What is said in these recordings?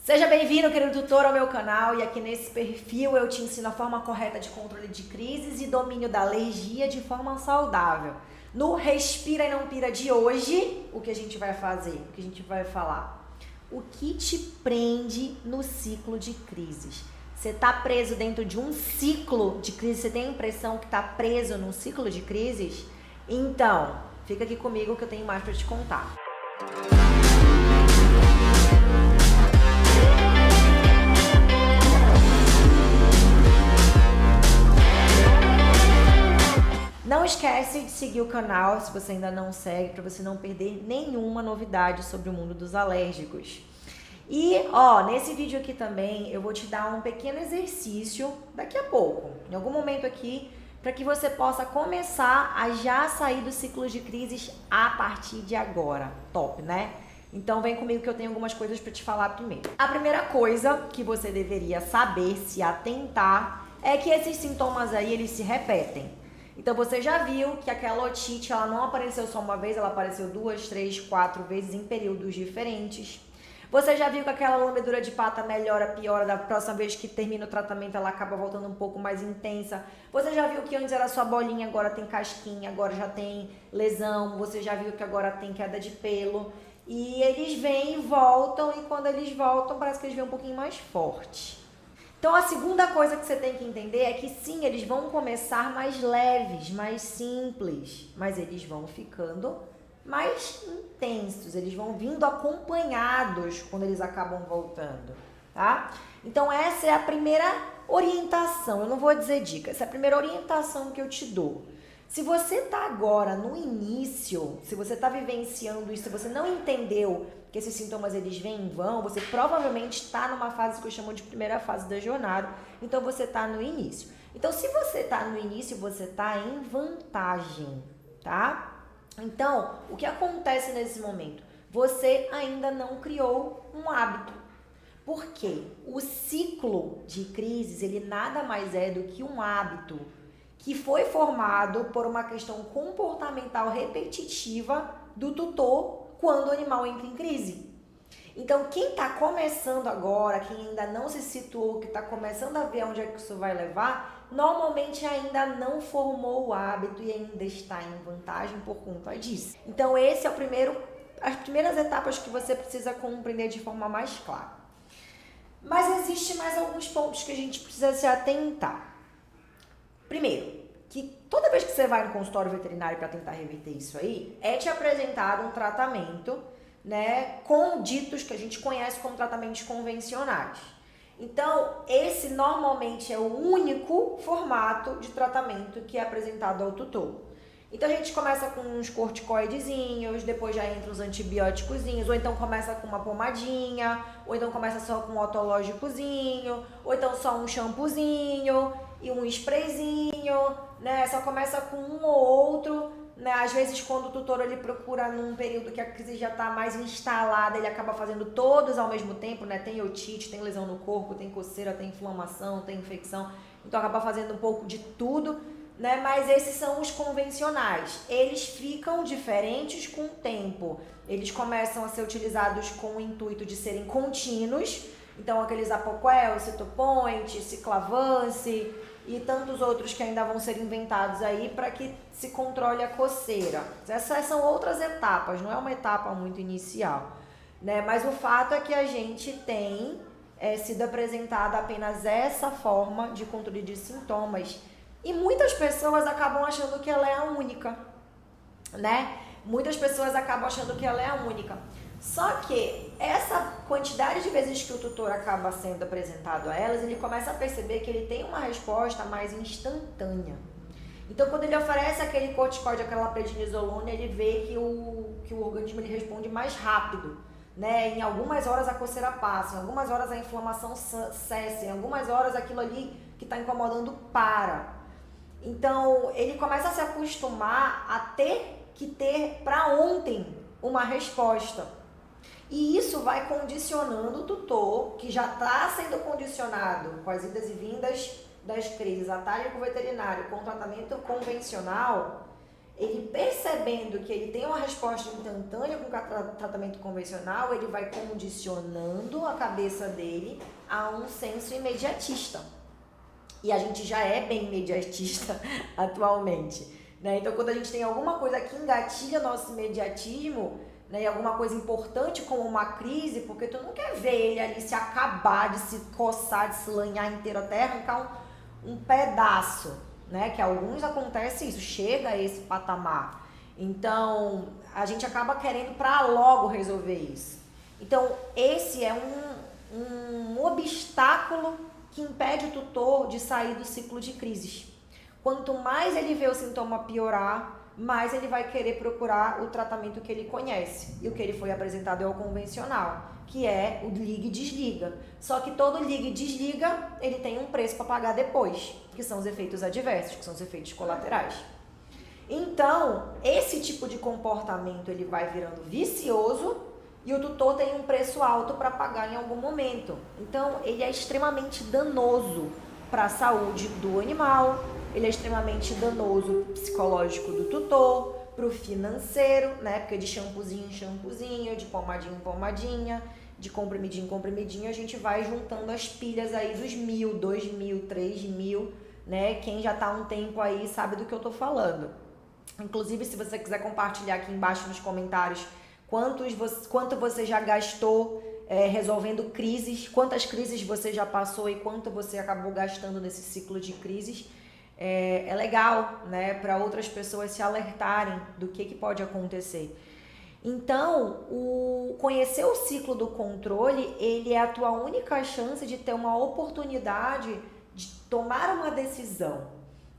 Seja bem-vindo, querido tutor, ao meu canal, e aqui nesse perfil eu te ensino a forma correta de controle de crises e domínio da alergia de forma saudável. No Respira e Não Pira de hoje, o que a gente vai fazer? O que a gente vai falar? O que te prende no ciclo de crises? Você está preso dentro de um ciclo de crise? Você tem a impressão que está preso num ciclo de crises? Então, fica aqui comigo que eu tenho mais para te contar. Não esquece de seguir o canal se você ainda não segue, para você não perder nenhuma novidade sobre o mundo dos alérgicos. E, nesse vídeo aqui também eu vou te dar um pequeno exercício daqui a pouco, em algum momento aqui, para que você possa começar a já sair do ciclo de crises a partir de agora. Top, né? Então vem comigo que eu tenho algumas coisas para te falar primeiro. A primeira coisa que você deveria saber, se atentar, é que esses sintomas aí, eles se repetem. Então você já viu que aquela otite, ela não apareceu só uma vez, ela apareceu 2, 3, 4 vezes em períodos diferentes. Você já viu que aquela lambedura de pata melhora, piora, da próxima vez que termina o tratamento ela acaba voltando um pouco mais intensa. Você já viu que antes era só bolinha, agora tem casquinha, agora já tem lesão. Você já viu que agora tem queda de pelo. E eles vêm e voltam, e quando eles voltam parece que eles vêm um pouquinho mais forte. Então a segunda coisa que você tem que entender é que sim, eles vão começar mais leves, mais simples, mas eles vão ficando mais intensos, eles vão vindo acompanhados quando eles acabam voltando, tá? Então essa é a primeira orientação, eu não vou dizer dica, essa é a primeira orientação que eu te dou. Se você tá agora no início, se você tá vivenciando isso, se você não entendeu que esses sintomas eles vêm e vão, você provavelmente está numa fase que eu chamo de primeira fase da jornada, então você tá no início. Então se você tá no início, você tá em vantagem, tá? Então, o que acontece nesse momento? Você ainda não criou um hábito. Por quê? O ciclo de crises, ele nada mais é do que um hábito que foi formado por uma questão comportamental repetitiva do tutor quando o animal entra em crise. Então, quem está começando agora, quem ainda não se situou, que está começando a ver onde é que isso vai levar, normalmente ainda não formou o hábito e ainda está em vantagem por conta disso. Então, esse é as primeiras etapas que você precisa compreender de forma mais clara. Mas existe mais alguns pontos que a gente precisa se atentar. Primeiro, que toda vez que você vai no consultório veterinário para tentar reverter isso aí, é te apresentado um tratamento, né, com ditos que a gente conhece como tratamentos convencionais. Então, esse normalmente é o único formato de tratamento que é apresentado ao tutor. Então, a gente começa com uns corticoidezinhos, depois já entra os antibióticozinhos, ou então começa com uma pomadinha, ou então começa só com um otológicozinho, ou então só um shampoozinho e um sprayzinho, né? Só começa com um ou outro, né? Às vezes, quando o tutor ele procura num período que a crise já está mais instalada, ele acaba fazendo todos ao mesmo tempo, né? Tem otite, tem lesão no corpo, tem coceira, tem inflamação, tem infecção, então acaba fazendo um pouco de tudo, né? Mas esses são os convencionais. Eles ficam diferentes com o tempo. Eles começam a ser utilizados com o intuito de serem contínuos. Então, aqueles Apoquel, Citopoint, Ciclavance e tantos outros que ainda vão ser inventados aí para que se controle a coceira. Essas são outras etapas, não é uma etapa muito inicial, né? Mas o fato é que a gente tem sido apresentada apenas essa forma de controle de sintomas. E muitas pessoas acabam achando que ela é a única, né? Muitas pessoas acabam achando que ela é a única. Só que essa quantidade de vezes que o tutor acaba sendo apresentado a elas, ele começa a perceber que ele tem uma resposta mais instantânea. Então, quando ele oferece aquele corticoide, aquela prednisolona, ele vê que o organismo ele responde mais rápido, né? Em algumas horas a coceira passa, em algumas horas a inflamação cessa, em algumas horas aquilo ali que está incomodando para. Então, ele começa a se acostumar a ter que ter para ontem uma resposta. E isso vai condicionando o tutor, que já está sendo condicionado com as idas e vindas das crises, atalho com o veterinário, com o tratamento convencional, ele percebendo que ele tem uma resposta instantânea com o tratamento convencional, ele vai condicionando a cabeça dele a um senso imediatista. E a gente já é bem imediatista atualmente, né? Então, quando a gente tem alguma coisa que engatilha nosso imediatismo, né, e alguma coisa importante como uma crise, porque tu não quer ver ele ali se acabar, de se coçar, de se lanhar inteiro até arrancar um pedaço, né? Que alguns acontece isso, chega a esse patamar. Então, a gente acaba querendo para logo resolver isso. Então, esse é um obstáculo que impede o tutor de sair do ciclo de crises. Quanto mais ele vê o sintoma piorar, mais ele vai querer procurar o tratamento que ele conhece. E o que ele foi apresentado é o convencional, que é o liga e desliga. Só que todo liga e desliga, ele tem um preço para pagar depois, que são os efeitos adversos, que são os efeitos colaterais. Então, esse tipo de comportamento ele vai virando vicioso e o tutor tem um preço alto para pagar em algum momento. Então, ele é extremamente danoso para a saúde do animal, ele é extremamente danoso psicológico do tutor, para o financeiro, né? Porque de shampoozinho em shampoozinho, de pomadinha em pomadinha, de comprimidinho em comprimidinho, a gente vai juntando as pilhas aí dos 1.000, 2.000, 3.000, né? Quem já tá há um tempo aí sabe do que eu tô falando. Inclusive, se você quiser compartilhar aqui embaixo nos comentários quanto você já gastou resolvendo crises, quantas crises você já passou e quanto você acabou gastando nesse ciclo de crises, é legal, né, para outras pessoas se alertarem do que pode acontecer. Então, conhecer o ciclo do controle, ele é a tua única chance de ter uma oportunidade de tomar uma decisão.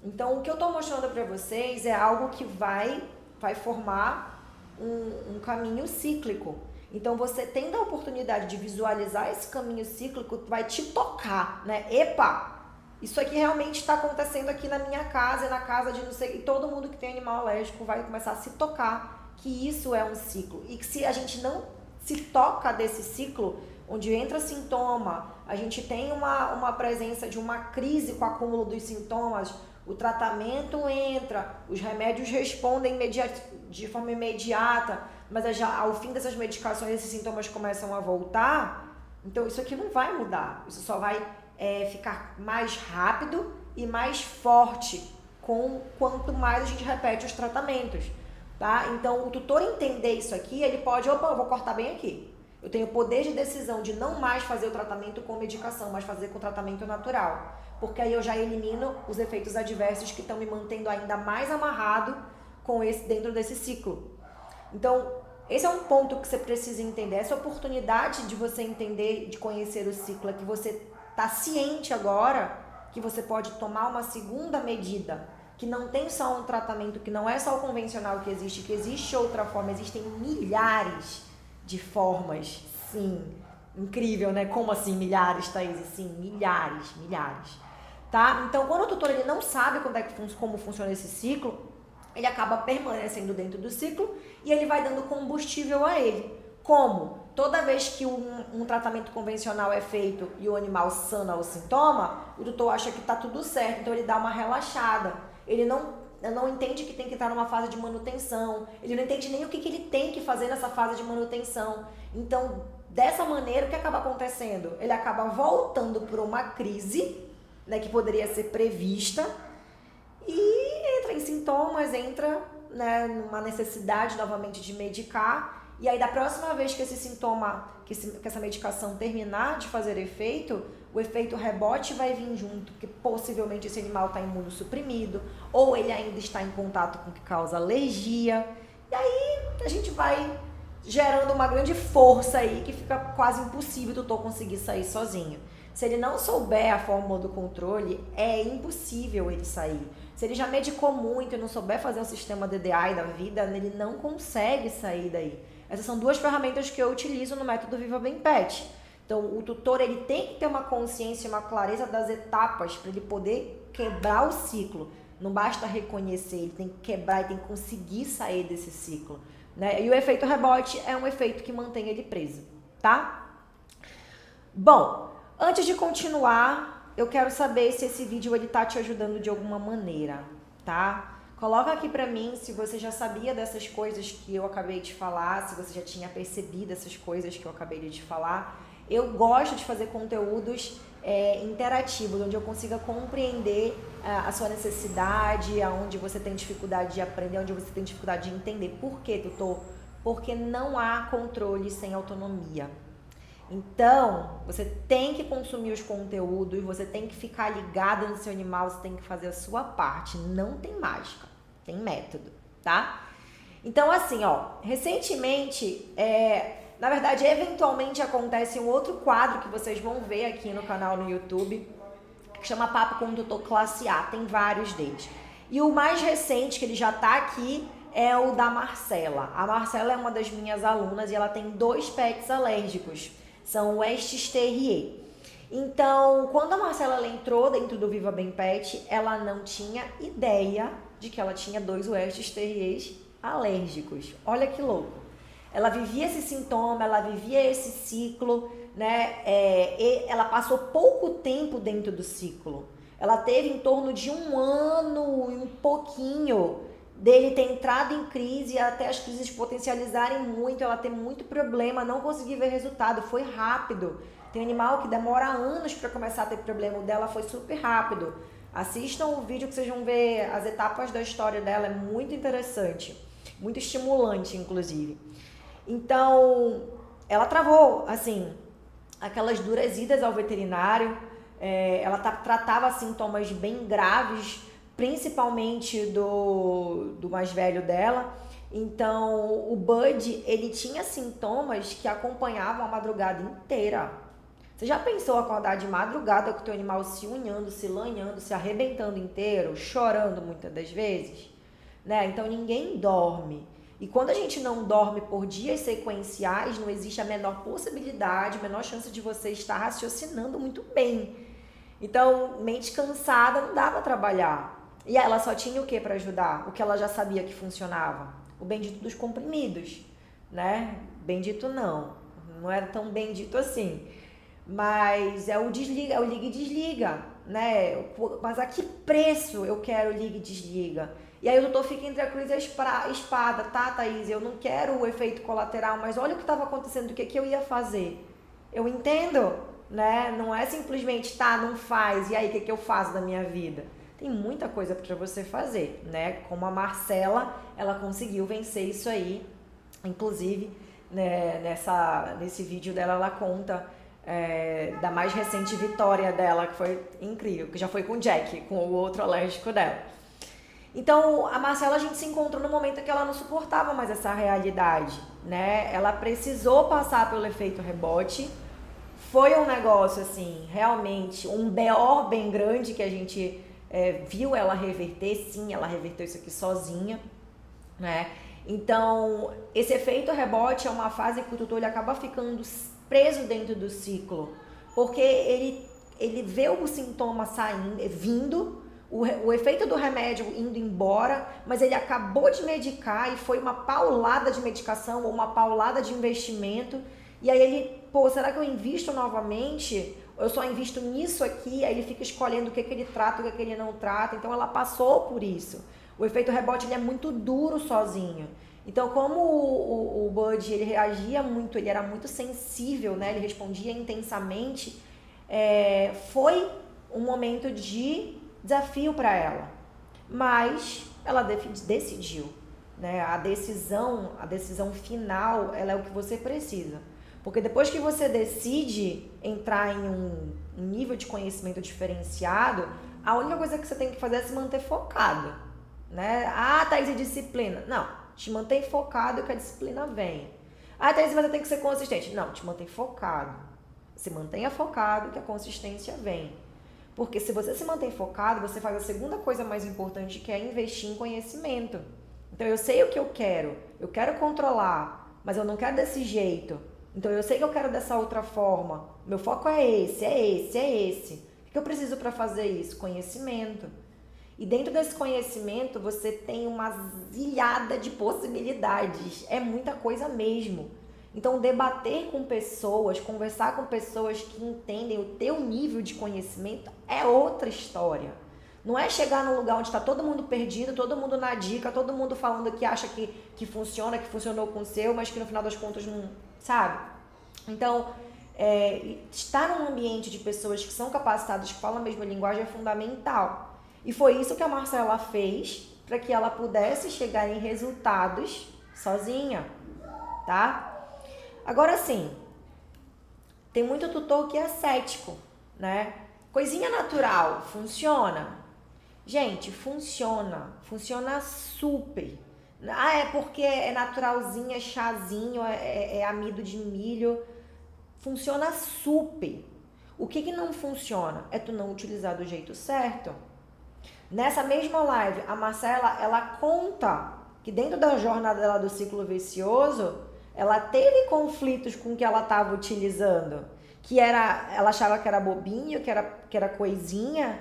Então, o que eu estou mostrando para vocês é algo que vai formar um caminho cíclico. Então, você tendo a oportunidade de visualizar esse caminho cíclico, vai te tocar, né? Epa! Isso aqui realmente está acontecendo aqui na minha casa, na casa de não sei... E todo mundo que tem animal alérgico vai começar a se tocar que isso é um ciclo. E que se a gente não se toca desse ciclo, onde entra sintoma, a gente tem uma presença de uma crise com o acúmulo dos sintomas, o tratamento entra, os remédios respondem de forma imediata, mas ao fim dessas medicações esses sintomas começam a voltar, então isso aqui não vai mudar, isso só vai ficar mais rápido e mais forte quanto mais a gente repete os tratamentos, tá? Então o tutor entender isso aqui, ele pode, opa, eu vou cortar bem aqui. Eu tenho o poder de decisão de não mais fazer o tratamento com medicação, mas fazer com tratamento natural. Porque aí eu já elimino os efeitos adversos que estão me mantendo ainda mais amarrado dentro desse ciclo. Então, esse é um ponto que você precisa entender. Essa oportunidade de você entender, de conhecer o ciclo, é que você está ciente agora que você pode tomar uma segunda medida, que não tem só um tratamento, que não é só o convencional que existe outra forma, existem milhares de formas, sim. Incrível, né? Como assim milhares, Thaís? Sim, milhares. Tá? Então, quando o tutor ele não sabe como funciona esse ciclo, ele acaba permanecendo dentro do ciclo e ele vai dando combustível a ele. Como? Toda vez que um tratamento convencional é feito e o animal sana o sintoma, o tutor acha que está tudo certo, então ele dá uma relaxada. Ele não entende que tem que estar numa fase de manutenção, ele não entende nem o que ele tem que fazer nessa fase de manutenção. Então, dessa maneira, o que acaba acontecendo? Ele acaba voltando para uma crise, né, que poderia ser prevista, e entra em sintomas, entra, né, numa necessidade novamente de medicar, e aí da próxima vez que esse sintoma, que essa medicação terminar de fazer efeito, o efeito rebote vai vir junto, porque possivelmente esse animal está imunossuprimido, ou ele ainda está em contato com o que causa alergia, e aí a gente vai gerando uma grande força aí que fica quase impossível o tutor conseguir sair sozinho. Se ele não souber a fórmula do controle, é impossível ele sair. Se ele já medicou muito e não souber fazer um sistema DDI da vida, ele não consegue sair daí. Essas são duas ferramentas que eu utilizo no método Viva Bem Pet. Então, o tutor ele tem que ter uma consciência, uma clareza das etapas para ele poder quebrar o ciclo. Não basta reconhecer, ele tem que quebrar e tem que conseguir sair desse ciclo, né? E o efeito rebote é um efeito que mantém ele preso, tá? Bom, antes de continuar, eu quero saber se esse vídeo ele tá te ajudando de alguma maneira, tá? Coloca aqui pra mim se você já sabia dessas coisas que eu acabei de falar, se você já tinha percebido essas coisas que eu acabei de falar. Eu gosto de fazer conteúdos interativos, onde eu consiga compreender a sua necessidade, aonde você tem dificuldade de aprender, onde você tem dificuldade de entender. Por quê, tutor? Porque não há controle sem autonomia. Então, você tem que consumir os conteúdos, você tem que ficar ligado no seu animal, você tem que fazer a sua parte. Não tem mágica, tem método, tá? Então, assim, ó, recentemente, na verdade, eventualmente acontece um outro quadro que vocês vão ver aqui no canal no YouTube, que chama Papo com o Tutor Classe A, tem vários deles. E o mais recente, que ele já tá aqui, é o da Marcela. A Marcela é uma das minhas alunas e ela tem 2 pets alérgicos. São West Terrier. Então, quando a Marcela ela entrou dentro do Viva Bem Pet, ela não tinha ideia de que ela tinha 2 West Terriers alérgicos. Olha que louco. Ela vivia esse sintoma, ela vivia esse ciclo, né? Ela passou pouco tempo dentro do ciclo. Ela teve em torno de 1 ano e um pouquinho dele ter entrado em crise, até as crises potencializarem muito, ela ter muito problema, não conseguir ver resultado, foi rápido. Tem animal que demora anos para começar a ter problema, o dela foi super rápido. Assistam o vídeo que vocês vão ver as etapas da história dela, é muito interessante, muito estimulante, inclusive. Então, ela travou, assim, aquelas duras idas ao veterinário, ela tratava sintomas bem graves, principalmente do mais velho dela. Então, o Bud, ele tinha sintomas que acompanhavam a madrugada inteira. Você já pensou acordar de madrugada com o teu animal se unhando, se lanhando, se arrebentando inteiro, chorando muitas das vezes? Né? Então, ninguém dorme. E quando a gente não dorme por dias sequenciais, não existe a menor possibilidade, a menor chance de você estar raciocinando muito bem. Então, mente cansada não dá pra trabalhar. E ela só tinha o que para ajudar? O que ela já sabia que funcionava? O bendito dos comprimidos, né? Bendito não era tão bendito assim. Mas é o desliga, é o liga e desliga, né? Mas a que preço eu quero liga e desliga? E aí o doutor fica entre a cruz e a espada, tá, Thaís? Eu não quero o efeito colateral, mas olha o que estava acontecendo, o que eu ia fazer. Eu entendo, né? Não é simplesmente, tá, não faz, e aí o que eu faço da minha vida? Tem muita coisa para você fazer, né? Como a Marcela, ela conseguiu vencer isso aí. Inclusive, né, nesse vídeo dela, ela conta da mais recente vitória dela, que foi incrível, que já foi com o Jack, com o outro alérgico dela. Então, a Marcela, a gente se encontrou no momento que ela não suportava mais essa realidade, né? Ela precisou passar pelo efeito rebote. Foi um negócio, assim, realmente, um BO bem grande que a gente viu ela reverter. Sim, ela reverteu isso aqui sozinha, né? Então, esse efeito rebote é uma fase que o tutor ele acaba ficando preso dentro do ciclo, porque ele vê o sintoma vindo, o efeito do remédio indo embora, mas ele acabou de medicar e foi uma paulada de medicação ou uma paulada de investimento, e aí ele, será que eu invisto novamente? Eu só invisto nisso aqui? Aí ele fica escolhendo o que ele trata e o que ele não trata. Então ela passou por isso. O efeito rebote ele é muito duro sozinho. Então, como o Bud ele reagia muito, ele era muito sensível, né? Ele respondia intensamente, foi um momento de desafio para ela. Mas ela decidiu, né? A decisão final, ela é o que você precisa. Porque depois que você decide entrar em um nível de conhecimento diferenciado, a única coisa que você tem que fazer é se manter focado, né? Ah, Thaís, é disciplina. Não, te mantém focado que a disciplina vem. Ah, Thaís, mas eu tenho que ser consistente. Não, te mantém focado. Se mantenha focado que a consistência vem. Porque se você se mantém focado, você faz a segunda coisa mais importante, que é investir em conhecimento. Então, eu sei o que eu quero controlar, mas eu não quero desse jeito. Então, eu sei que eu quero dessa outra forma. Meu foco é esse. O que eu preciso para fazer isso? Conhecimento. E dentro desse conhecimento, você tem uma zilhada de possibilidades. É muita coisa mesmo. Então, debater com pessoas, conversar com pessoas que entendem o teu nível de conhecimento é outra história. Não é chegar num lugar onde está todo mundo perdido, todo mundo na dica, todo mundo falando que acha que funciona, que funcionou com o seu, mas que no final das contas não, sabe? Então, estar num ambiente de pessoas que são capacitadas, que falam a mesma linguagem é fundamental. E foi isso que a Marcela fez para que ela pudesse chegar em resultados sozinha, tá? Agora sim, tem muito tutor que é cético, né? Coisinha natural, funciona? Gente, funciona super. Ah, é porque é naturalzinho, é chazinho, é amido de milho. Funciona super. O que não funciona é tu não utilizar do jeito certo. Nessa mesma live, a Marcela, ela conta que dentro da jornada dela do ciclo vicioso, ela teve conflitos com o que ela estava utilizando. Ela achava que era bobinho, que era coisinha,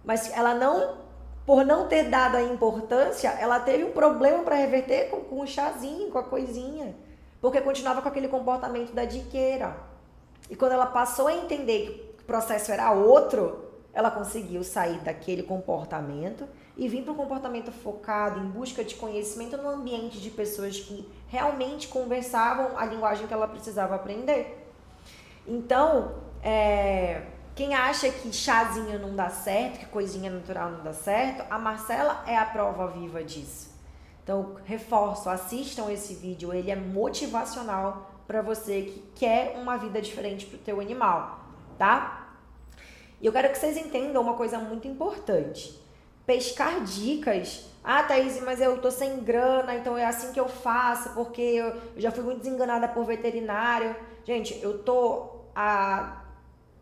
mas ela por não ter dado a importância, ela teve um problema para reverter com o chazinho, com a coisinha, porque continuava com aquele comportamento da diqueira. E quando ela passou a entender que o processo era outro, ela conseguiu sair daquele comportamento e vir para um comportamento focado em busca de conhecimento no ambiente de pessoas que realmente conversavam a linguagem que ela precisava aprender. Então, quem acha que chazinho não dá certo, que coisinha natural não dá certo, a Marcela é a prova viva disso. Então, reforço, assistam esse vídeo, ele é motivacional para você que quer uma vida diferente para o teu animal, tá? E eu quero que vocês entendam uma coisa muito importante. Pescar dicas. Ah, Thaís, mas eu tô sem grana, então é assim que eu faço, porque eu já fui muito desenganada por veterinário. Gente, eu tô há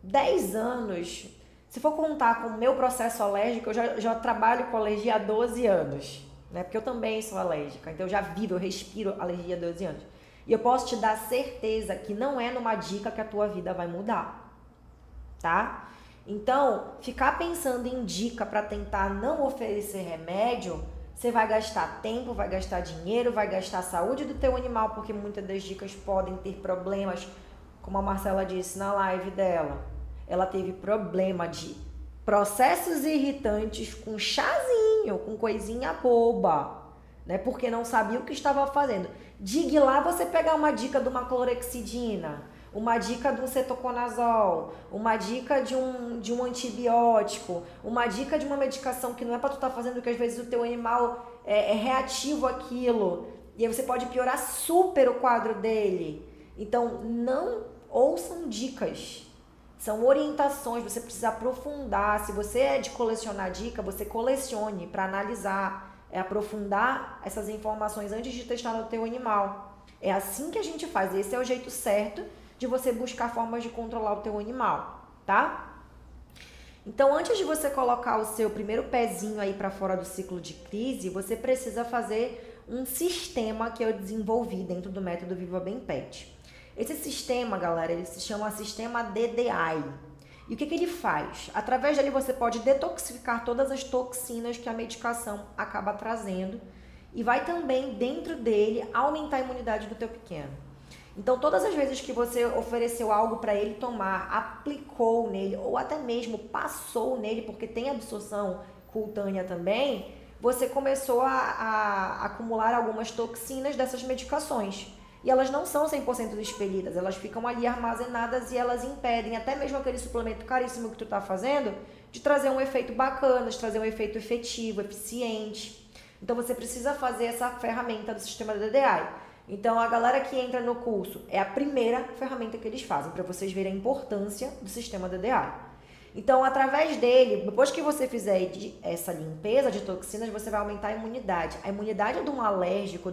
10 anos, se for contar com o meu processo alérgico, eu já trabalho com alergia há 12 anos, né? Porque eu também sou alérgica, então eu já vivo, eu respiro alergia há 12 anos. E eu posso te dar certeza que não é numa dica que a tua vida vai mudar, tá? Então, ficar pensando em dica para tentar não oferecer remédio, você vai gastar tempo, vai gastar dinheiro, vai gastar a saúde do teu animal, porque muitas das dicas podem ter problemas, como a Marcela disse na live dela. Ela teve problema de processos irritantes com chazinho, com coisinha boba, né? Porque não sabia o que estava fazendo. Diga lá você pegar uma dica de uma clorexidina, uma dica de um cetoconazol, uma dica de um antibiótico, uma dica de uma medicação que não é para tu estar fazendo, que às vezes o teu animal é reativo àquilo, e aí você pode piorar super o quadro dele. Então, não ouçam dicas, são orientações, você precisa aprofundar. Se você é de colecionar dica, você colecione para analisar, aprofundar essas informações antes de testar no teu animal. É assim que a gente faz, esse é o jeito certo de você buscar formas de controlar o teu animal, tá? Então, antes de você colocar o seu primeiro pezinho aí para fora do ciclo de crise, você precisa fazer um sistema que eu desenvolvi dentro do método Viva Bem Pet. Esse sistema, galera, ele se chama sistema DDI. E o que ele faz? Através dele você pode detoxificar todas as toxinas que a medicação acaba trazendo e vai também, dentro dele, aumentar a imunidade do teu pequeno. Então, todas as vezes que você ofereceu algo para ele tomar, aplicou nele ou até mesmo passou nele, porque tem absorção cutânea também, você começou a acumular algumas toxinas dessas medicações. E elas não são 100% expelidas, elas ficam ali armazenadas e elas impedem até mesmo aquele suplemento caríssimo que tu tá fazendo de trazer um efeito bacana, de trazer um efeito efetivo, eficiente. Então, você precisa fazer essa ferramenta do sistema DDI. Então, a galera que entra no curso, é a primeira ferramenta que eles fazem, para vocês verem a importância do sistema DDI. Então, através dele, depois que você fizer essa limpeza de toxinas, você vai aumentar a imunidade. A imunidade de um alérgico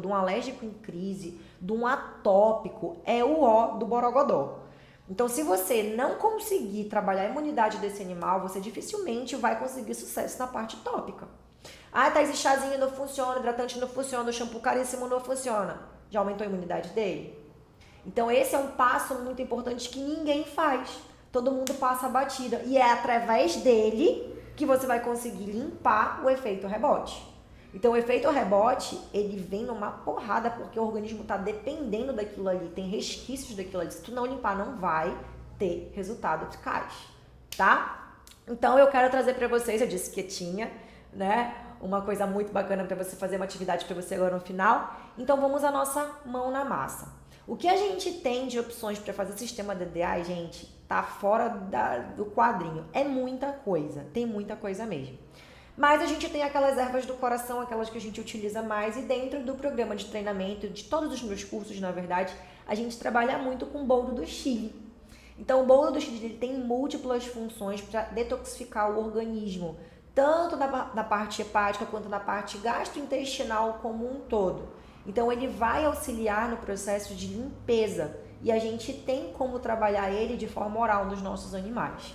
em crise, de um atópico, é o ó do borogodó. Então, se você não conseguir trabalhar a imunidade desse animal, você dificilmente vai conseguir sucesso na parte tópica. Ah, Thaís, chazinho não funciona, hidratante não funciona, o shampoo caríssimo não funciona. Já aumentou a imunidade dele? Então, esse é um passo muito importante que ninguém faz. Todo mundo passa a batida. E é através dele que você vai conseguir limpar o efeito rebote. Então, o efeito rebote, ele vem numa porrada, porque o organismo está dependendo daquilo ali, tem resquícios daquilo ali. Se tu não limpar, não vai ter resultado eficaz, tá? Então eu quero trazer para vocês, eu disse que tinha, né? Uma coisa muito bacana para você fazer, uma atividade para você agora no final. Então vamos à nossa mão na massa. O que a gente tem de opções para fazer sistema DDA, gente, tá fora do quadrinho. É muita coisa, tem muita coisa mesmo. Mas a gente tem aquelas ervas do coração, aquelas que a gente utiliza mais, e dentro do programa de treinamento, de todos os meus cursos, na verdade, a gente trabalha muito com o boldo do Chile. Então o boldo do Chile ele tem múltiplas funções para detoxificar o organismo, tanto na parte hepática quanto na parte gastrointestinal como um todo. Então ele vai auxiliar no processo de limpeza e a gente tem como trabalhar ele de forma oral nos nossos animais.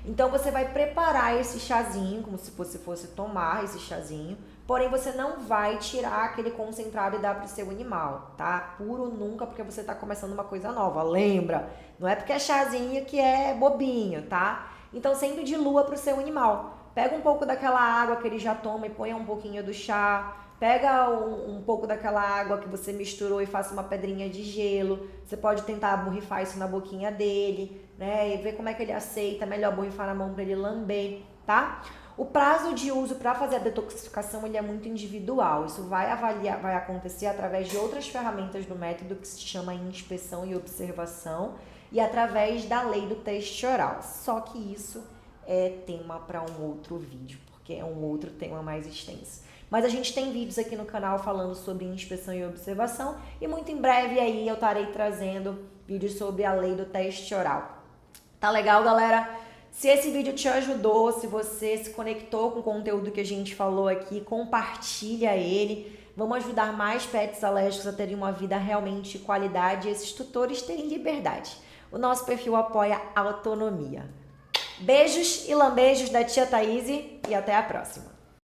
Então você vai preparar esse chazinho, como se você fosse tomar esse chazinho, porém você não vai tirar aquele concentrado e dar para o seu animal, tá? Puro nunca, porque você está começando uma coisa nova, lembra? Não é porque é chazinho que é bobinho, tá? Então sempre dilua para o seu animal. Pega um pouco daquela água que ele já toma e põe um pouquinho do chá. Pega um pouco daquela água que você misturou e faça uma pedrinha de gelo. Você pode tentar borrifar isso na boquinha dele, né? E ver como é que ele aceita. Melhor borrifar na mão para ele lamber, tá? O prazo de uso para fazer a detoxificação ele é muito individual. Isso vai acontecer através de outras ferramentas do método que se chama inspeção e observação e através da lei do teste oral. Só que isso é tema para um outro vídeo, porque é um outro tema mais extenso. Mas a gente tem vídeos aqui no canal falando sobre inspeção e observação e muito em breve aí eu estarei trazendo vídeos sobre a lei do teste oral. Tá legal, galera? Se esse vídeo te ajudou, se você se conectou com o conteúdo que a gente falou aqui, compartilha ele. Vamos ajudar mais pets alérgicos a terem uma vida realmente de qualidade e esses tutores terem liberdade. O nosso perfil apoia a autonomia. Beijos e lambejos da tia Thaís e até a próxima.